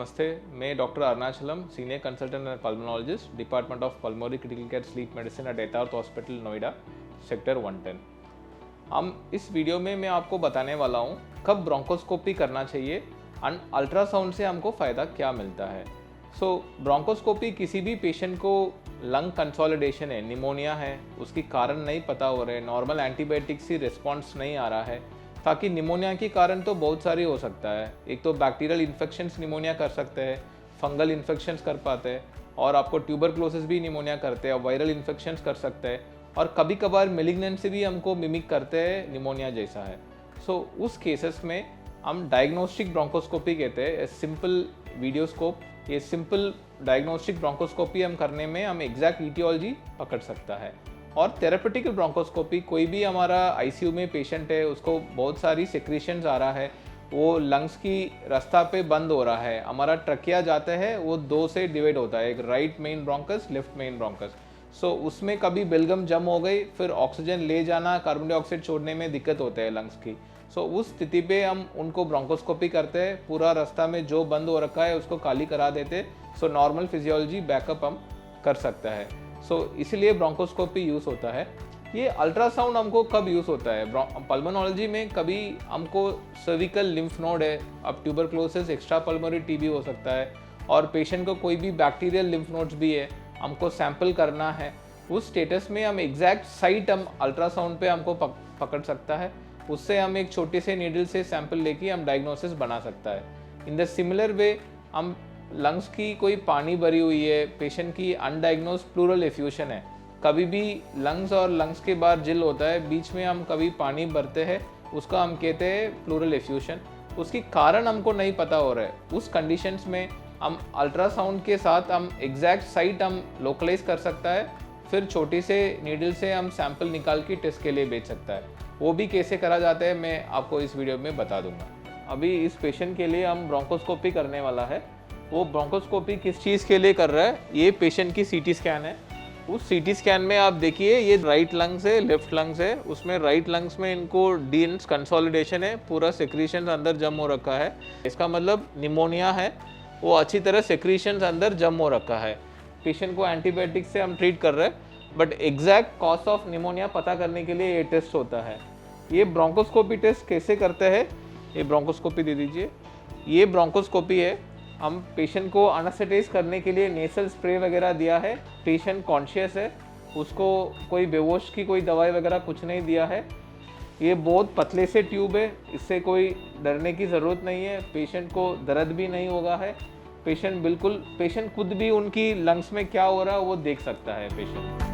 नमस्ते, मैं doctor Arunachalam, senior consultant and pulmonologist, department of pulmonary critical care sleep medicine at Yatharth hospital Noida, sector 110। हम इस video में मैं आपको बताने वाला हूँ कब ब्रोंकोस्कोपी करना चाहिए एंड अल्ट्रासाउंड से हमको फ़ायदा क्या मिलता है। ब्रोंकोस्कोपी किसी भी पेशेंट को लंग कंसोलिडेशन है, निमोनिया है, उसकी कारण नहीं पता हो रहे, नॉर्मल एंटीबायोटिक से रिस्पॉन्स नहीं आ रहा है, ताकि निमोनिया के कारण तो बहुत सारी हो सकता है। एक तो बैक्टीरियल इन्फेक्शंस निमोनिया कर सकते हैं, फंगल इन्फेक्शंस कर पाते हैं, और आपको ट्यूबरक्लोसिस भी निमोनिया करते हैं, वायरल इन्फेक्शंस कर सकते हैं, और कभी कभार मेलिग्नेंसी भी हमको मिमिक करते हैं निमोनिया जैसा है। उस केसेस में हम डायग्नोस्टिक ब्रोंकोस्कोपी कहते हैं, सिंपल वीडियोस्कोप। ये सिंपल डायग्नोस्टिक ब्रोंकोस्कोपी हम करने में हम एग्जैक्ट ईटियोलॉजी पकड़ सकता है। और थेरेपेटिक ब्रोंकोस्कोपी, कोई भी हमारा आईसीयू में पेशेंट है, उसको बहुत सारी सेक्रेशंस आ रहा है, वो लंग्स की रास्ता पे बंद हो रहा है, हमारा ट्रकिया जाता है, वो दो से डिवाइड होता है, एक right main bronchus, left main bronchus. उसमें कभी बेलगम जम हो गई, फिर ऑक्सीजन ले जाना, कार्बन डाइऑक्साइड छोड़ने में दिक्कत होता है लंग्स की। उस स्थिति पे हम उनको ब्रोंकोस्कोपी करते हैं, पूरा रास्ता में जो बंद हो रखा है उसको खाली करा देते, नॉर्मल फिजियोलॉजी बैकअप हम कर सकता है। इसलिए ब्रोंकोस्कोपी यूज़ होता है। ये अल्ट्रासाउंड हमको कब यूज़ होता है? पल्मोनोलॉजी में कभी हमको सर्विकल लिम्फ नोड है, अब ट्यूबरक्लोसिस, एक्स्ट्रा पल्मोनरी टीबी हो सकता है, और पेशेंट को कोई भी बैक्टीरियल लिम्फ नोड्स भी है, हमको सैंपल करना है। उस स्टेटस में हम एग्जैक्ट साइट हम अल्ट्रासाउंड पे हमको पकड़ सकता है, उससे हम एक छोटे से नीडल से सैंपल लेके हम डायग्नोसिस बना सकता है। इन द सिमिलर वे हम लंग्स की कोई पानी भरी हुई है, पेशेंट की अनडायग्नोज प्लूरल एफ्यूशन है, कभी भी लंग्स और लंग्स के बाहर जिल होता है, बीच में हम कभी पानी भरते हैं, उसका हम कहते हैं प्लूरल एफ्यूशन। उसकी कारण हमको नहीं पता हो रहा है, उस कंडीशंस में हम अल्ट्रासाउंड के साथ हम एग्जैक्ट साइट हम लोकलाइज कर सकता है, फिर छोटी से नीडल से हम सैंपल निकाल के टेस्ट के लिए भेज सकता है। वो भी कैसे करा जाता है मैं आपको इस वीडियो में बता दूंगा। अभी इस पेशेंट के लिए हम ब्रोंकोस्कोपी करने वाला है। वो ब्रोंकोस्कोपी किस चीज़ के लिए कर रहा है? ये पेशेंट की सीटी स्कैन है। उस सीटी स्कैन में आप देखिए, ये राइट लंग्स है, लेफ्ट लंग्स है। उसमें राइट लंग्स में इनको डीन्स कंसोलिडेशन है, पूरा सेक्रीशन अंदर जम हो रखा है। इसका मतलब निमोनिया है, वो अच्छी तरह सेक्रीशन अंदर जम हो रखा है। पेशेंट को एंटीबायोटिक से हम ट्रीट कर रहे हैं, but exact cause of pneumonia पता करने के लिए ये टेस्ट होता है। ये ब्रोंकोस्कोपी टेस्ट कैसे करते हैं? ये ब्रोंकोस्कोपी दे दीजिए। ये ब्रोंकोस्कोपी है, हम पेशेंट को एनेस्थेटाइज करने के लिए नेसल स्प्रे वगैरह दिया है। पेशेंट कॉन्शियस है, उसको कोई बेहोश की कोई दवाई वगैरह कुछ नहीं दिया है। ये बहुत पतले से ट्यूब है, इससे कोई डरने की ज़रूरत नहीं है, पेशेंट को दर्द भी नहीं होगा है। पेशेंट खुद भी उनकी लंग्स में क्या हो रहा है वो देख सकता है पेशेंट।